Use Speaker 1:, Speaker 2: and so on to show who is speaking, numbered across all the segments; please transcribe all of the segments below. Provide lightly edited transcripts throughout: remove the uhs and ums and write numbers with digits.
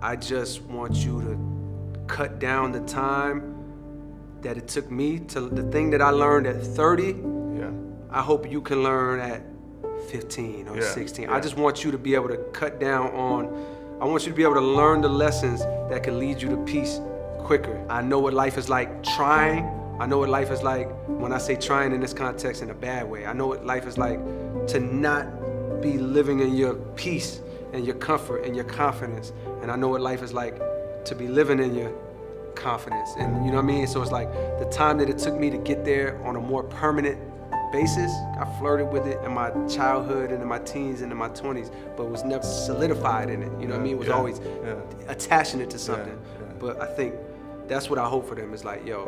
Speaker 1: I just want you to cut down the time that it took me to the thing that I learned at 30.
Speaker 2: Yeah.
Speaker 1: I hope you can learn at 15 or 16.
Speaker 2: Yeah.
Speaker 1: I just want you to be able to cut down on, I want you to be able to learn the lessons that can lead you to peace quicker. I know what life is like trying. I know what life is like when I say trying in this context in a bad way. I know what life is like to not be living in your peace and your comfort and your confidence. And I know what life is like to be living in your confidence. And you know what I mean? So it's like the time that it took me to get there on a more permanent basis, I flirted with it in my childhood and in my teens and in my 20s, but was never solidified in it. You know what I mean? It was always attaching it to something. But I think that's what I hope for them is like, yo,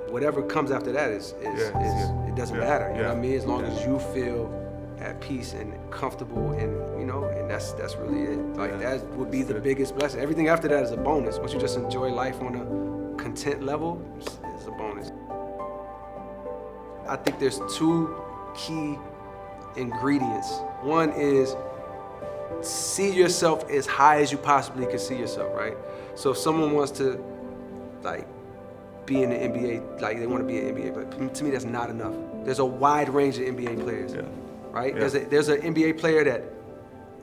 Speaker 1: whatever comes after that is it doesn't matter. You know what I mean? As long as you feel at peace and comfortable, and you know, and that's really it. Like that would be the biggest blessing. Everything after that is a bonus. Once you just enjoy life on a content level, it's a bonus. I think there's two key ingredients. One is see yourself as high as you possibly can see yourself, right? So if someone wants to like be in the NBA, like they want to be an NBA player, to me that's not enough. There's a wide range of NBA players. Right? There's an NBA player that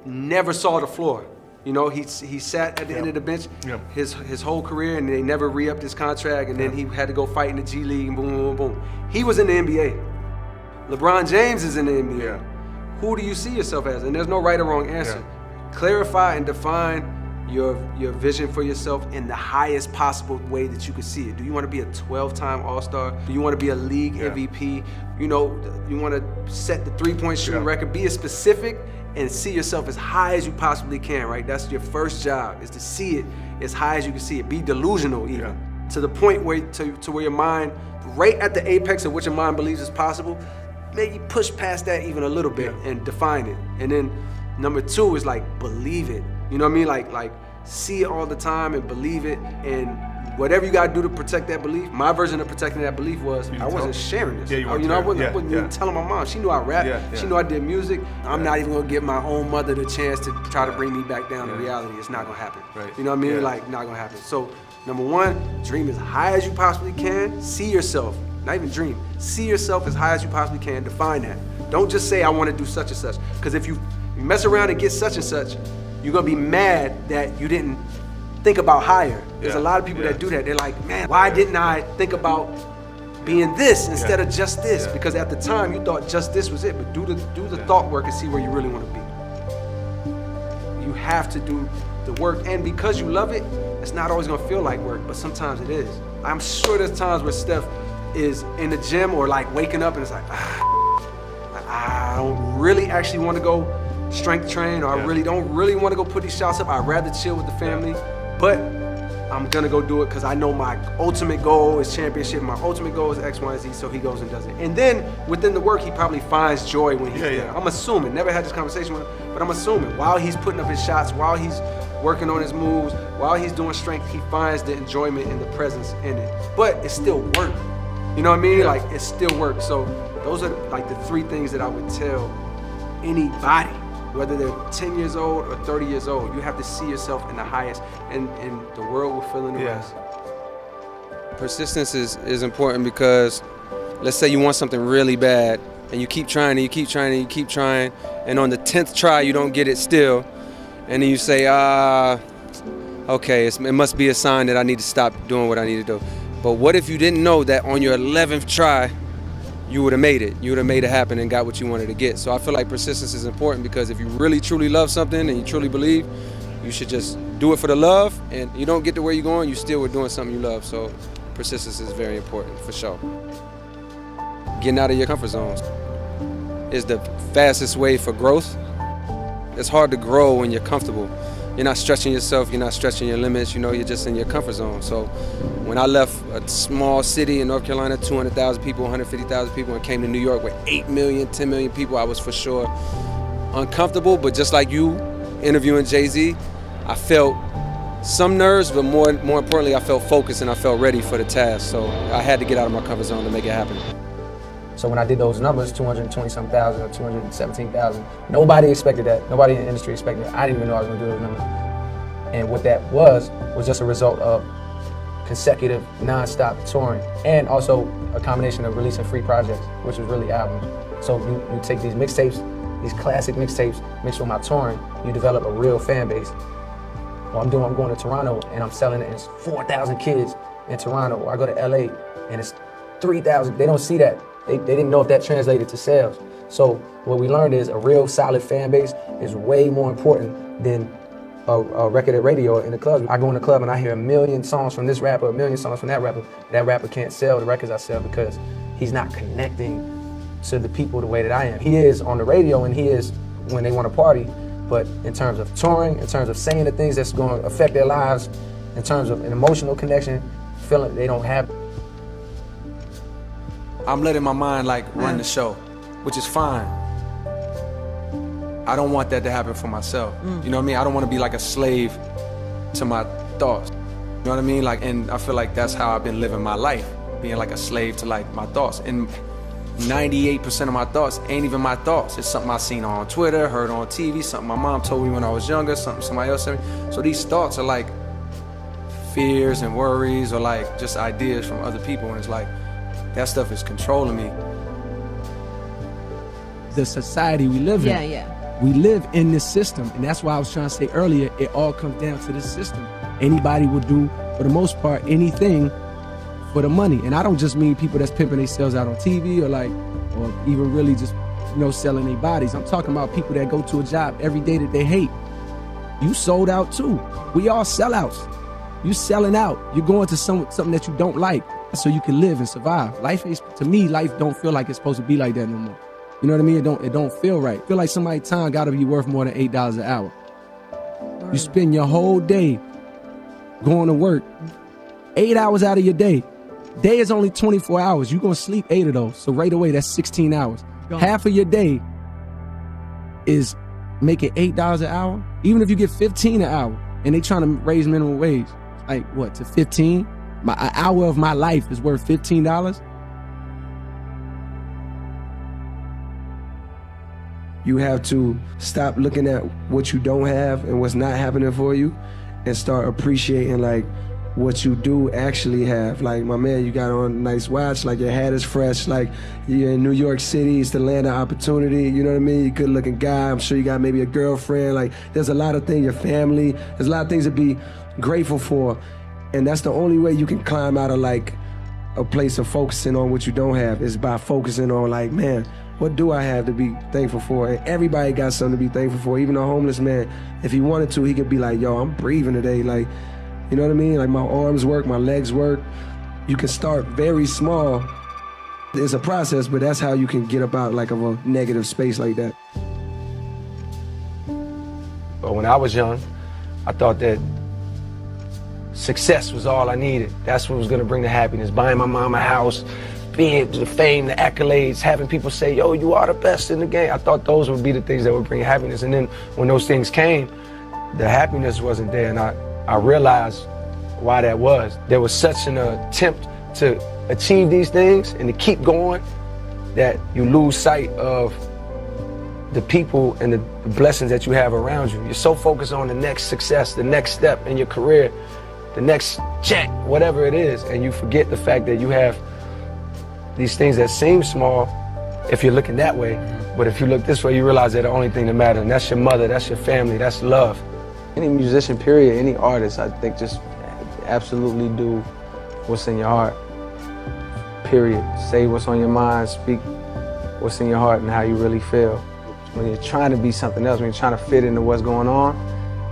Speaker 1: never saw the floor. You know, he sat at the end of the bench his whole career, and they never re-upped his contract, and then he had to go fight in the G League, and boom, boom, boom. He was in the NBA. LeBron James is in the NBA. Who do you see yourself as? And there's no right or wrong answer. Clarify and define your vision for yourself in the highest possible way that you can see it. Do you want to be a 12-time All-Star? Do you want to be a league MVP? You know, you want to set the three-point shooting record? Be as specific and see yourself as high as you possibly can, right? That's your first job, is to see it as high as you can see it. Be delusional even, to the point where to where your mind, right at the apex of what your mind believes is possible, maybe push past that even a little bit and define it. And then number two is like, believe it. You know what I mean? Like see it all the time and believe it, and whatever you gotta do to protect that belief. My version of protecting that belief was I wasn't sharing this. I wasn't even telling my mom. She knew I rapped. She knew I did music. I'm not even gonna give my own mother the chance to try to bring me back down to reality. It's not gonna happen. You know what I mean? Like, not gonna happen. So, number one, dream as high as you possibly can. See yourself, not even dream. See yourself as high as you possibly can. Define that. Don't just say I want to do such and such. Because if you mess around and get such and such, you're gonna be mad that you didn't think about higher. There's a lot of people that do that. They're like, man, why didn't I think about being this instead of just this? Because at the time you thought just this was it. But do the thought work and see where you really want to be. You have to do the work, and because you love it, it's not always gonna feel like work, but sometimes it is. I'm sure there's times where Steph is in the gym or like waking up and it's like, I don't really actually want to go strength train, or I don't really want to go put these shots up. I'd rather chill with the family, but I'm gonna go do it because I know my ultimate goal is championship. My ultimate goal is X, Y, and Z, so he goes and does it. And then within the work, he probably finds joy when he's there. I'm assuming, never had this conversation with him, but I'm assuming while he's putting up his shots, while he's working on his moves, while he's doing strength, he finds the enjoyment and the presence in it. But it's still work. You know what I mean? Like, it's still work. So those are like the three things that I would tell anybody, whether they're 10 years old or 30 years old. You have to see yourself in the highest, and the world will fill in the rest. Persistence is important, because let's say you want something really bad and you keep trying and you keep trying and you keep trying, and on the 10th try you don't get it still, and then you say, okay, it must be a sign that I need to stop doing what I need to do. But what if you didn't know that on your 11th try you would have made it. You would have made it happen and got what you wanted to get. So I feel like persistence is important, because if you really truly love something and you truly believe, you should just do it for the love, and you don't get to where you're going, you still were doing something you love. So persistence is very important, for sure. Getting out of your comfort zones is the fastest way for growth. It's hard to grow when you're comfortable. You're not stretching yourself, you're not stretching your limits, you know, you're just in your comfort zone. So when I left a small city in North Carolina, 200,000 people, 150,000 people, and came to New York with 8 million, 10 million people, I was for sure uncomfortable. But just like you interviewing Jay-Z, I felt some nerves, but more importantly, I felt focused and I felt ready for the task. So I had to get out of my comfort zone to make it happen.
Speaker 3: So when I did those numbers, 220-some thousand or 217,000, nobody expected that. Nobody in the industry expected that. I didn't even know I was gonna do those numbers. And what that was just a result of consecutive, non-stop touring, and also a combination of releasing free projects, which was really albums. So you take these mixtapes, these classic mixtapes, mixed with my touring, you develop a real fan base. Well, I'm going to Toronto and I'm selling it, and it's 4,000 kids in Toronto. Or I go to LA and it's 3,000. They don't see that. They didn't know if that translated to sales. So what we learned is a real solid fan base is way more important than a record at radio in the club. I go in the club and I hear a million songs from this rapper, a million songs from that rapper. That rapper can't sell the records I sell because he's not connecting to the people the way that I am. He is on the radio and he is when they want to party, but in terms of touring, in terms of saying the things that's going to affect their lives, in terms of an emotional connection, feeling they don't have.
Speaker 2: I'm letting my mind like run the show, which is fine. I don't want that to happen for myself. You know what I mean? I don't want to be like a slave to my thoughts. You know what I mean? Like, and I feel like that's how I've been living my life, being like a slave to like my thoughts. And 98% of my thoughts ain't even my thoughts. It's something I seen on Twitter, heard on TV, something my mom told me when I was younger, something somebody else said me. So these thoughts are like fears and worries or like just ideas from other people. And it's like, that stuff is controlling me.
Speaker 4: The society we live in. We live in this system, and that's why I was trying to say earlier, it all comes down to this system. Anybody will do, for the most part, anything for the money. And I don't just mean people that's pimping themselves out on TV or even really just, selling their bodies. I'm talking about people that go to a job every day that they hate. You sold out too. We all sellouts. You selling out. You're going to something that you don't like so you can live and survive. Life is, to me, life don't feel like it's supposed to be like that no more. You know what I mean? It don't feel right. I feel like somebody's time gotta be worth more than $8 an hour. You spend your whole day going to work, 8 hours out of your day. Day is only 24 hours. You're gonna sleep 8 of those. So right away, that's 16 hours. Half of your day is making $8 an hour. Even if you get 15 an hour and they trying to raise minimum wage, like what, to 15? An hour of my life is worth $15?
Speaker 5: You have to stop looking at what you don't have and what's not happening for you and start appreciating like what you do actually have. Like, my man, you got on a nice watch, like your hat is fresh, like you're in New York City, it's the land of opportunity, you know what I mean? You're a good looking guy, I'm sure you got maybe a girlfriend, like there's a lot of things, your family, there's a lot of things to be grateful for. And that's the only way you can climb out of like a place of focusing on what you don't have is by focusing on like, man, what do I have to be thankful for? And everybody got something to be thankful for. Even a homeless man, if he wanted to, he could be like, yo, I'm breathing today. Like, you know what I mean? Like my arms work, my legs work. You can start very small. It's a process, but that's how you can get up out like of a negative space like that.
Speaker 3: But when I was young, I thought that success was all I needed. That's what was gonna bring the happiness. Buying my mom a house, being the fame, the accolades, having people say, yo, you are the best in the game. I thought those would be the things that would bring happiness. And then when those things came, the happiness wasn't there. And I realized why that was. There was such an attempt to achieve these things and to keep going that you lose sight of the people and the blessings that you have around you. You're so focused on the next success, the next step in your career, the next check, whatever it is, and you forget the fact that you have these things that seem small if you're looking that way, but if you look this way, you realize they're the only thing that matters, and that's your mother, that's your family, that's love.
Speaker 6: Any musician, period, any artist, I think just absolutely do what's in your heart, period. Say what's on your mind, speak what's in your heart and how you really feel. When you're trying to be something else, when you're trying to fit into what's going on,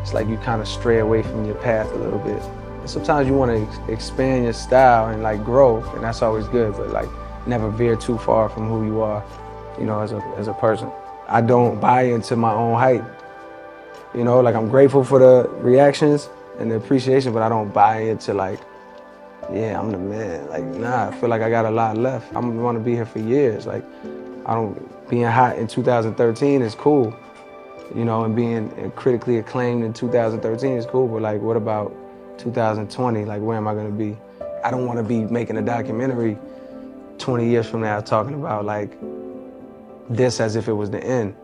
Speaker 6: it's like you kind of stray away from your path a little bit. And sometimes you want to expand your style and like grow, and that's always good, but like never veer too far from who you are, you know, as a person. I don't buy into my own hype. You know, like I'm grateful for the reactions and the appreciation, but I don't buy into like, yeah, I'm the man. Like, nah, I feel like I got a lot left. I'm gonna be here for years. Like, being hot in 2013 is cool, you know, and being critically acclaimed in 2013 is cool, but like, what about 2020? Like, where am I gonna be? I don't wanna be making a documentary 20 years from now talking about like this as if it was the end.